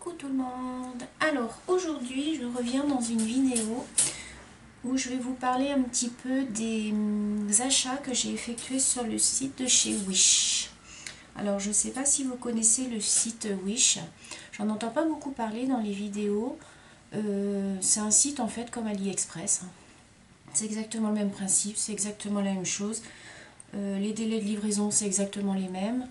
Coucou tout le monde. Alors aujourd'hui je reviens dans une vidéo où je vais vous parler un petit peu des achats que j'ai effectués sur le site de chez Wish. Alors je ne sais pas si vous connaissez le site Wish, j'en entends pas beaucoup parler dans les vidéos. C'est un site en fait comme AliExpress, c'est exactement le même principe, c'est exactement la même chose. Les délais de livraison c'est exactement les mêmes.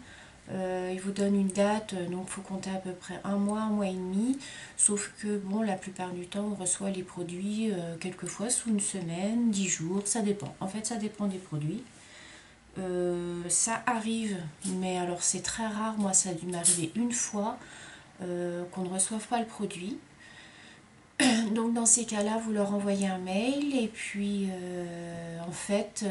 Il vous donne une date, donc il faut compter à peu près un mois et demi, sauf que bon, la plupart du temps on reçoit les produits quelquefois sous une semaine, 10 jours, ça dépend. En fait ça dépend des produits. Ça arrive, mais alors c'est très rare, moi ça a dû m'arriver une fois qu'on ne reçoive pas le produit. Donc dans ces cas-là, vous leur envoyez un mail et puis en fait,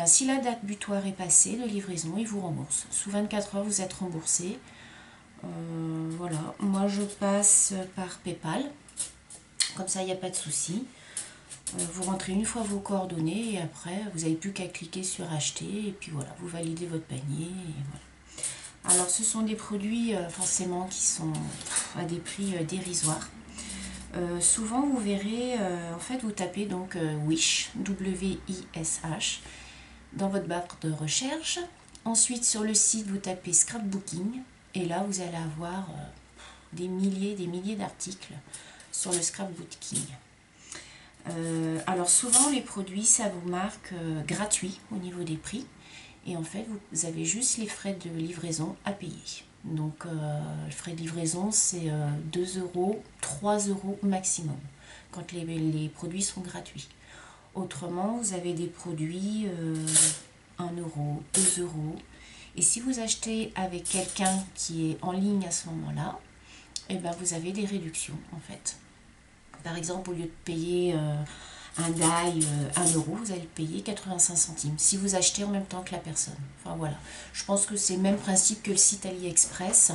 si la date butoir est passée de livraison, ils vous remboursent. Sous 24 heures, vous êtes remboursé. Voilà, moi je passe par PayPal, comme ça il n'y a pas de souci. Vous rentrez une fois vos coordonnées et après vous n'avez plus qu'à cliquer sur acheter et puis voilà, vous validez votre panier. Et voilà. Alors ce sont des produits forcément qui sont à des prix dérisoires. Souvent vous verrez, en fait vous tapez donc Wish, W-I-S-H, dans votre barre de recherche. Ensuite sur le site vous tapez scrapbooking et là vous allez avoir des milliers d'articles sur le scrapbooking. Alors souvent les produits ça vous marque gratuit au niveau des prix et en fait vous avez juste les frais de livraison à payer. Donc le frais de livraison c'est 2 €, 3 € maximum quand les produits sont gratuits. Autrement vous avez des produits 1 €, 2 €. Et si vous achetez avec quelqu'un qui est en ligne à ce moment-là, et ben vous avez des réductions en fait. Par exemple, au lieu de payer un die 1 €, vous allez payer 85 centimes si vous achetez en même temps que la personne. Enfin voilà, je pense que c'est le même principe que le site AliExpress.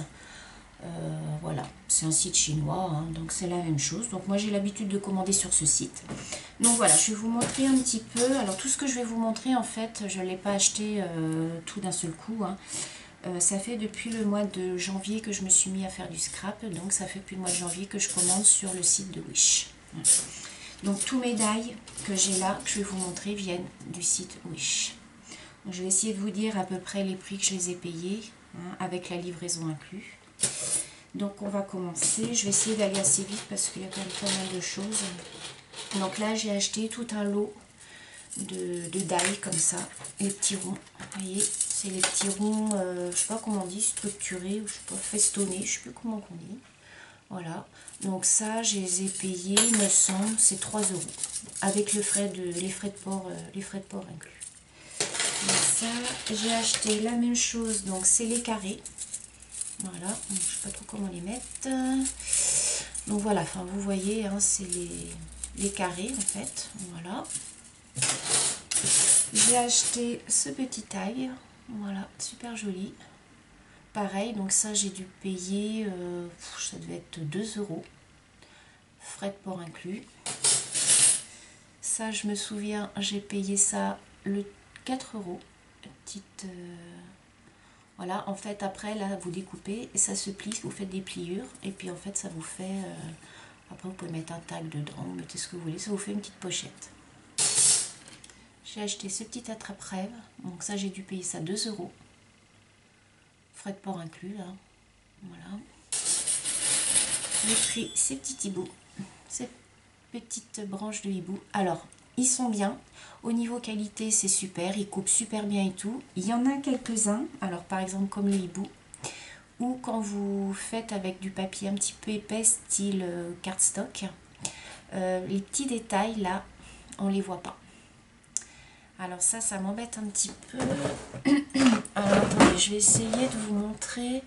Voilà, c'est un site chinois, hein, donc c'est la même chose. Donc moi j'ai l'habitude de commander sur ce site. Donc voilà, je vais vous montrer un petit peu. Alors tout ce que je vais vous montrer, en fait, je ne l'ai pas acheté tout d'un seul coup, hein. Ça fait depuis le mois de janvier que je me suis mis à faire du scrap, donc ça fait depuis le mois de janvier que je commande sur le site de Wish. Donc tous mes die que j'ai là, que je vais vous montrer, viennent du site Wish. Donc, je vais essayer de vous dire à peu près les prix que je les ai payés, hein, avec la livraison inclus. Donc on va commencer, je vais essayer d'aller assez vite parce qu'il y a quand même pas mal de choses. Donc là j'ai acheté tout un lot de die comme ça, les petits ronds, vous voyez, c'est les petits ronds, je sais pas comment on dit, structurés, ou je sais pas, festonnés, je sais plus comment on dit. Voilà, donc ça je les ai payés, il me semble, c'est 3 € avec les frais de port inclus. Donc ça, j'ai acheté la même chose, donc c'est les carrés. Voilà, donc, je ne sais pas trop comment les mettre. Donc voilà, enfin vous voyez, hein, c'est les carrés en fait. Voilà. J'ai acheté ce petit taille. Voilà, super joli. Pareil, donc ça j'ai dû payer, ça devait être 2 €. Frais de port inclus. Ça je me souviens, j'ai payé ça le 4 €. Petite... Voilà, en fait après là vous découpez et ça se plie, vous faites des pliures et puis en fait ça vous fait, après vous pouvez mettre un tag dedans, vous mettez ce que vous voulez, ça vous fait une petite pochette. J'ai acheté ce petit attrape-rêve, donc ça j'ai dû payer ça 2 €. Frais de port inclus là, voilà. J'ai pris ces petits hiboux, ces petites branches de hibou. Alors ils sont bien, au niveau qualité c'est super, ils coupent super bien et tout. Il y en a quelques-uns, alors par exemple comme le hibou, ou quand vous faites avec du papier un petit peu épais style cardstock, les petits détails là on les voit pas. Alors ça m'embête un petit peu. Alors attendez, je vais essayer de vous montrer.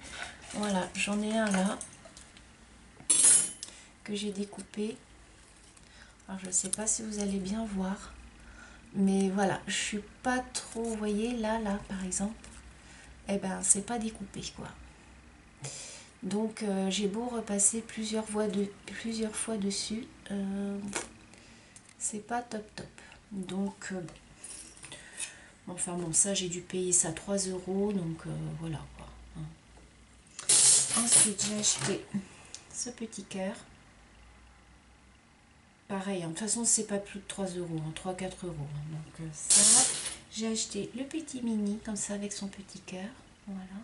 Voilà, j'en ai un là que j'ai découpé. Alors je ne sais pas si vous allez bien voir, mais voilà, je suis pas trop, vous voyez là par exemple, et ben c'est pas découpé quoi. Donc j'ai beau repasser plusieurs fois dessus, c'est pas top. Donc enfin bon, ça j'ai dû payer ça 3 €, donc voilà quoi. Ensuite, j'ai acheté ce petit cœur. Pareil, de toute façon, c'est pas plus de 3 euros, 3-4 euros. Donc ça, j'ai acheté le petit mini, comme ça, avec son petit cœur. Voilà.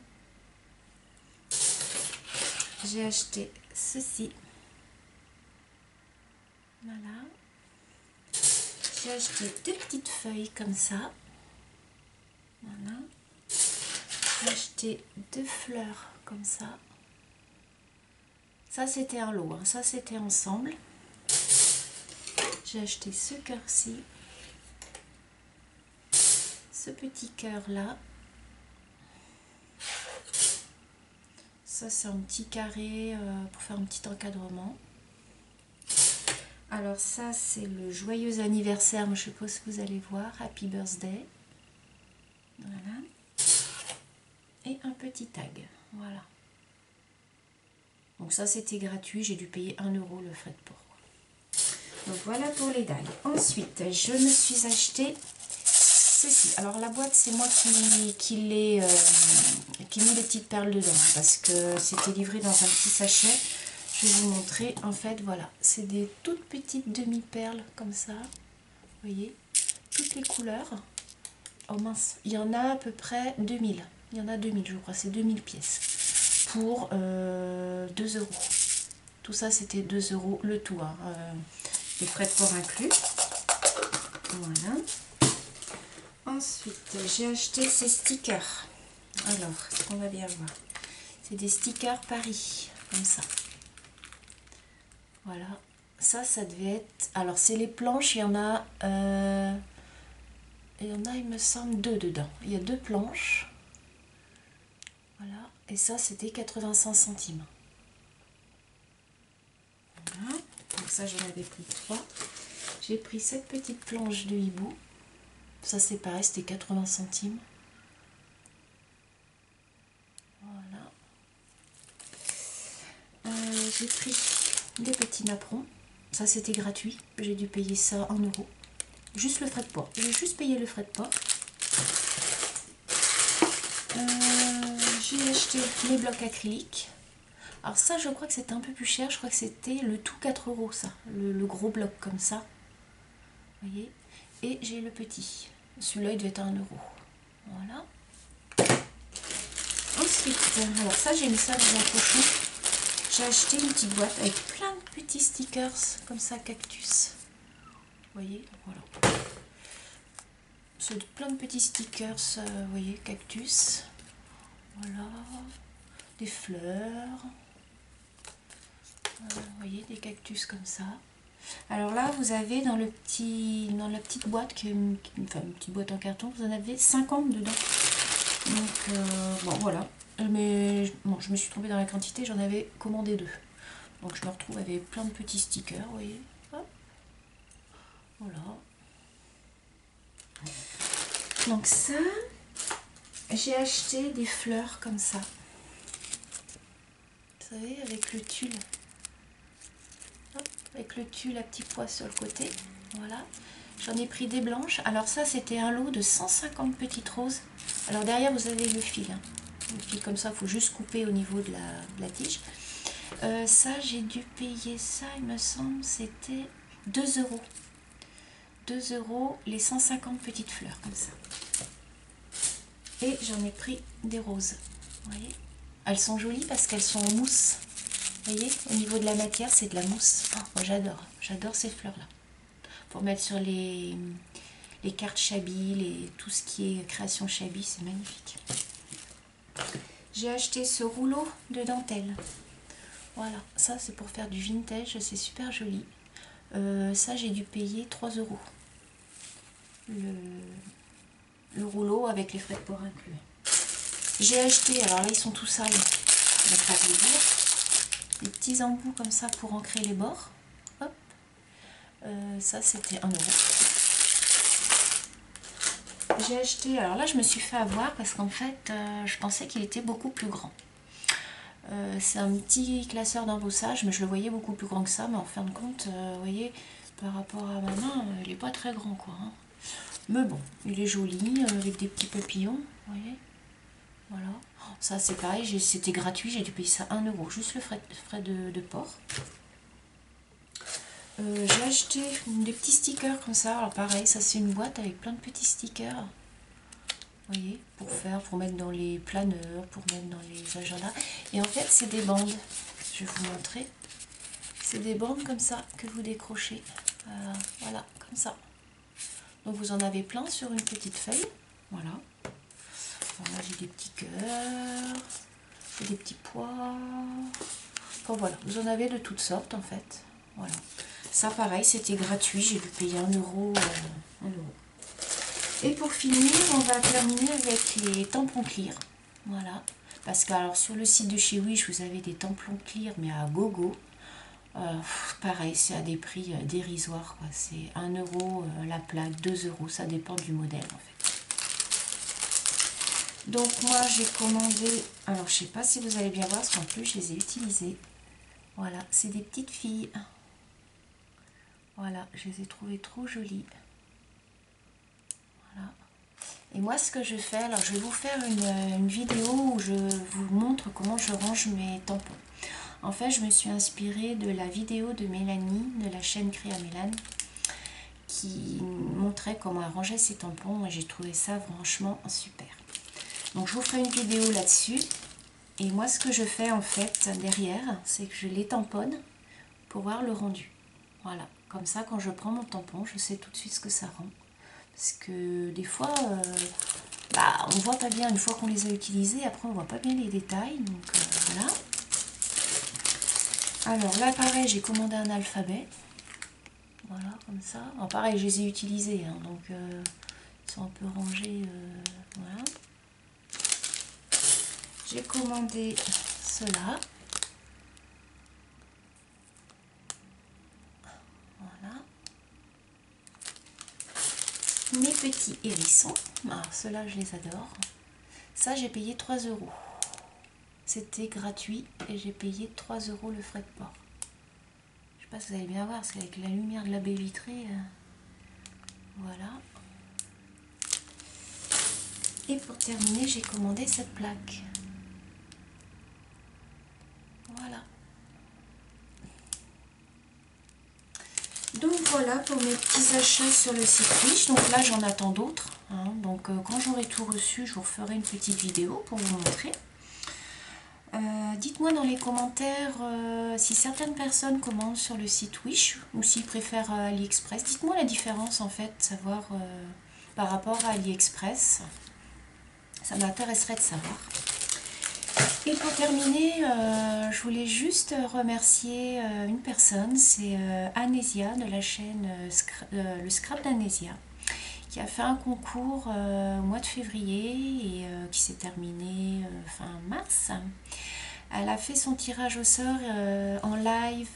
J'ai acheté ceci. Voilà. J'ai acheté 2 petites feuilles comme ça. Voilà. J'ai acheté 2 fleurs comme ça. Ça, c'était un lot, hein. Ça, c'était ensemble. J'ai acheté ce cœur-ci. Ce petit cœur-là. Ça, c'est un petit carré pour faire un petit encadrement. Alors ça, c'est le joyeux anniversaire. Moi, je suppose que vous allez voir. Happy birthday. Voilà. Et un petit tag. Voilà. Donc ça, c'était gratuit. J'ai dû payer 1 euro le frais de port. Donc voilà pour les dagues. Ensuite, je me suis acheté ceci. Alors la boîte, c'est moi qui mis les petites perles dedans. Parce que c'était livré dans un petit sachet. Je vais vous montrer. En fait, voilà. C'est des toutes petites demi-perles comme ça. Vous voyez, toutes les couleurs. Oh mince, il y en a à peu près 2000. Il y en a 2000, je crois. C'est 2000 pièces. Pour 2 euros. Tout ça, c'était 2 euros le tout. Hein. Les frais de port inclus. Voilà. Ensuite, j'ai acheté ces stickers. Alors, ce qu'on va bien voir. C'est des stickers Paris. Comme ça. Voilà. Ça devait être... Alors, c'est les planches. Il y en a... il me semble, 2 dedans. Il y a 2 planches. Voilà. Et ça, c'était 85 centimes. Voilà. Donc ça, j'en avais pris 3. J'ai pris cette petite planche de hibou. Ça, c'est pareil, c'était 80 centimes. Voilà. J'ai pris des petits napperons. Ça, c'était gratuit. J'ai dû payer ça 1 euro. Juste le frais de port. J'ai juste payé le frais de port. J'ai acheté les blocs acryliques. Alors ça, je crois que c'était un peu plus cher. Je crois que c'était le tout 4 euros, ça. Le gros bloc comme ça. Vous voyez. Et j'ai le petit. Celui-là, il devait être à 1 euro. Voilà. Ensuite, alors ça, j'ai mis ça dans un pochon. J'ai acheté une petite boîte avec plein de petits stickers comme ça, cactus. Vous voyez, voilà. C'est plein de petits stickers, vous voyez, cactus. Voilà. Des fleurs. Vous voyez, des cactus comme ça. Alors là, vous avez dans la petite boîte, enfin une petite boîte en carton, vous en avez 50 dedans. Donc, bon, voilà. Mais bon, je me suis trompée dans la quantité, j'en avais commandé 2. Donc, je me retrouve avec plein de petits stickers, vous voyez. Hop. Voilà. Donc, ça, j'ai acheté des fleurs comme ça. Vous savez, avec le tulle. Hop, avec le tulle à petits pois sur le côté. Voilà. J'en ai pris des blanches. Alors ça, c'était un lot de 150 petites roses. Alors derrière, vous avez le fil. Hein. Le fil comme ça, il faut juste couper au niveau de la tige. Ça, j'ai dû payer ça, il me semble, c'était 2 euros. 2 euros les 150 petites fleurs, comme ça. Et j'en ai pris des roses. Vous voyez, elles sont jolies parce qu'elles sont en mousse. Vous voyez, au niveau de la matière, c'est de la mousse. Oh, moi, j'adore ces fleurs-là. Pour mettre sur les cartes Chabi, tout ce qui est création Chabi, c'est magnifique. J'ai acheté ce rouleau de dentelle. Voilà, ça c'est pour faire du vintage, c'est super joli. Ça, j'ai dû payer 3 euros. Le rouleau avec les frais de port inclus. J'ai acheté, alors là ils sont tout sales, des petits embouts comme ça pour ancrer les bords. Hop. Ça c'était 1 euro. J'ai acheté, alors là je me suis fait avoir parce qu'en fait je pensais qu'il était beaucoup plus grand. C'est un petit classeur d'embossage, mais je le voyais beaucoup plus grand que ça, mais en fin de compte, vous voyez, par rapport à ma main, il n'est pas très grand quoi. Hein. Mais bon, il est joli, avec des petits papillons, vous voyez. Voilà. Ça c'est pareil, c'était gratuit, j'ai dû payer ça 1 euro, juste le frais de port. J'ai acheté des petits stickers comme ça. Alors pareil, ça c'est une boîte avec plein de petits stickers. Vous voyez, pour mettre dans les planeurs, pour mettre dans les agendas. Et en fait, c'est des bandes. Je vais vous montrer. C'est des bandes comme ça que vous décrochez. Voilà, comme ça. Donc vous en avez plein sur une petite feuille. Voilà. Alors là, j'ai des petits cœurs, j'ai des petits pois. Enfin voilà, vous en avez de toutes sortes en fait. Voilà. Ça pareil, c'était gratuit, j'ai dû payer 1 euro. Et pour finir, on va terminer avec les tampons clear. Voilà. Parce que alors, sur le site de chez Wish, vous avez des tampons clear, mais à gogo. Pareil, c'est à des prix dérisoires. C'est 1 euro la plaque, 2 euros, ça dépend du modèle en fait. Donc moi j'ai commandé, alors je sais pas si vous allez bien voir, parce qu'en plus je les ai utilisés. Voilà, c'est des petites filles. Voilà, je les ai trouvées trop jolies. Voilà. Et moi ce que je fais, alors je vais vous faire une vidéo où je vous montre comment je range mes tampons. En fait, je me suis inspirée de la vidéo de Mélanie, de la chaîne Créa Mélane, qui montrait comment elle rangeait ses tampons et j'ai trouvé ça franchement super. Donc je vous ferai une vidéo là-dessus. Et moi ce que je fais en fait derrière, c'est que je les tamponne pour voir le rendu. Voilà, comme ça quand je prends mon tampon, je sais tout de suite ce que ça rend. Parce que des fois, on voit pas bien une fois qu'on les a utilisés, après on voit pas bien les détails. Donc voilà. Alors là pareil, j'ai commandé un alphabet. Voilà, comme ça. Alors, pareil, je les ai utilisés, hein, donc ils sont un peu rangés. Voilà. J'ai commandé cela. Voilà. Mes petits hérissons. Alors, ceux-là, je les adore. Ça, j'ai payé 3 euros. C'était gratuit et j'ai payé 3 euros le frais de port. Je sais pas si vous allez bien voir, parce qu'avec la lumière de la baie vitrée, voilà. Et pour terminer, j'ai commandé cette plaque. Voilà. Donc voilà pour mes petits achats sur le site Wish. Donc là, j'en attends d'autres. Hein. Donc quand j'aurai tout reçu, je vous referai une petite vidéo pour vous montrer. Dites-moi dans les commentaires si certaines personnes commandent sur le site Wish ou s'ils préfèrent AliExpress. Dites-moi la différence en fait, savoir par rapport à AliExpress. Ça m'intéresserait de savoir. Et pour terminer, je voulais juste remercier une personne, c'est Anésia de la chaîne le Scrap d'Anésia, qui a fait un concours au mois de février et qui s'est terminé fin mars. Elle a fait son tirage au sort en live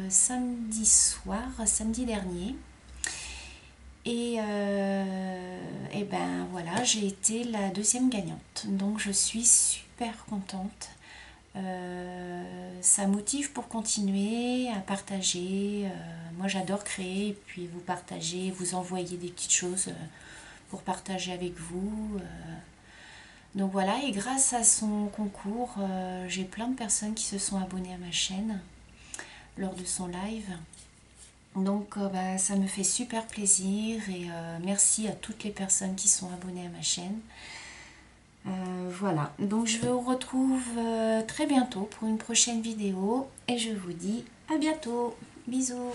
samedi soir, samedi dernier. Et ben voilà, j'ai été la deuxième gagnante. Donc je suis super contente. Ça motive pour continuer à partager. Moi j'adore créer et puis vous partager, vous envoyer des petites choses pour partager avec vous. Donc voilà, et grâce à son concours, j'ai plein de personnes qui se sont abonnées à ma chaîne lors de son live. Donc ça me fait super plaisir et merci à toutes les personnes qui sont abonnées à ma chaîne. Voilà, donc je vous retrouve très bientôt pour une prochaine vidéo et je vous dis à bientôt. Bisous.